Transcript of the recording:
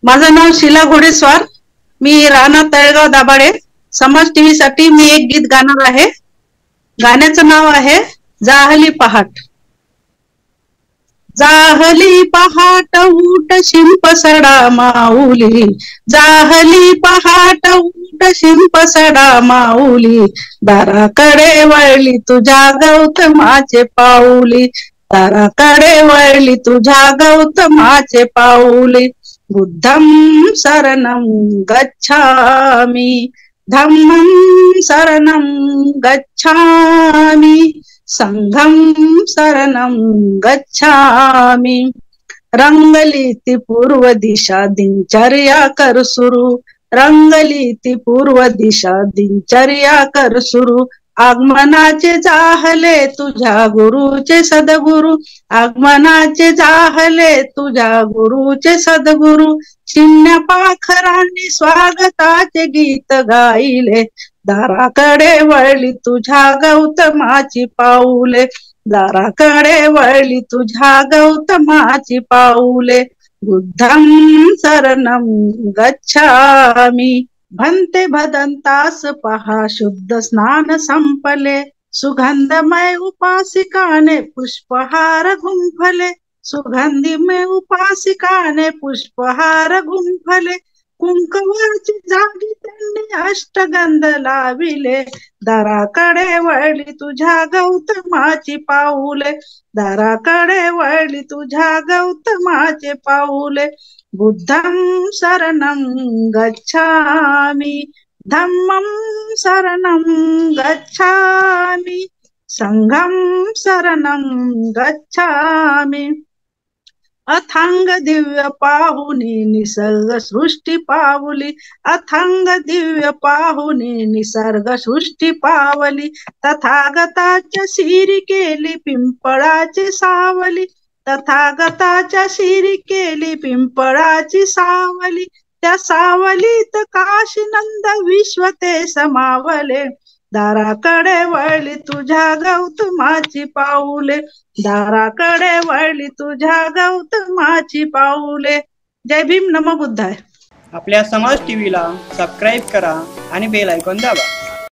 माझं नाव शीला घोडेस्वार. मी राणा तळेगाव दाभाडे. समाज टीव्ही साठी मी एक गीत गाणार आहे. गाण्याचं नाव आहे जाहली पहाट. जाहली पहाट उठ शिंप सडा माऊली, जाहली पहाट उठ शिंप सडा माऊली, दाराकडे वळली तुझ्या गौतमाचे पाऊली, दाराकडे वळली तुझ्या गौतमाचे पाऊली. बुद्धं शरणं गच्छामि, धम्मं शरणं गच्छामि, संघं शरणं गच्छामि. रंगली ती पूर्व दिशा दिनचर्या कर सुरू, रंगली ती पूर्व दिशा दिनचर्या कर सुरू. आगमनाचे जाहले तुझ्या गुरुचे सद्गुरु, आगमनाचे जाहले तुझ्या गुरुचे सद्गुरु. चिमण्या पाखरांनी स्वागताचे गीत गायले, दाराकडे वळली तुझ्या गौतमाची पाऊले, दाराकडे वळली तुझ्या गौतमाची पाऊले. बुद्धं शरणं गच्छामि, भन्ते भदंतास पहा शुद्ध स्नान संपले, सुगंधमय उपासिकाने पुष्पहार गुंफले, सुगंधीमय उपासिकाने पुष्पहार गुंफले. कुंकवाची जागी त्यांनी अष्टगंध लाविले, दाराकडे वळली तुझ्या गौतमाची पाऊले, दाराकडे वळली तुझ्या गौतमाचे पाऊले. बुद्धं शरणं गच्छामि, धम्मं शरणं गच्छामि, संघं शरणं गच्छामि. अथांग दिव्य पाहुनी निसर्ग सृष्टी पावली, अथांग दिव्य पाहुनी निसर्ग सृष्टी पावली. तथागताच्या शिरी केली पिंपळाची सावली, तथागताच्या शिरी केली पिंपळाची सावली. त्या सावलीत काशीनंद विश्व ते समावले, दाराकडे वळली तुझ्या गौतमाची पाऊले, दाराकडे वळली तुझ्या गौतमाची पाऊले. जय भीम, नमो बुद्धाय. आपल्या समाज टीव्हीला सबस्क्राईब करा आणि बेल आयकॉन दाबा.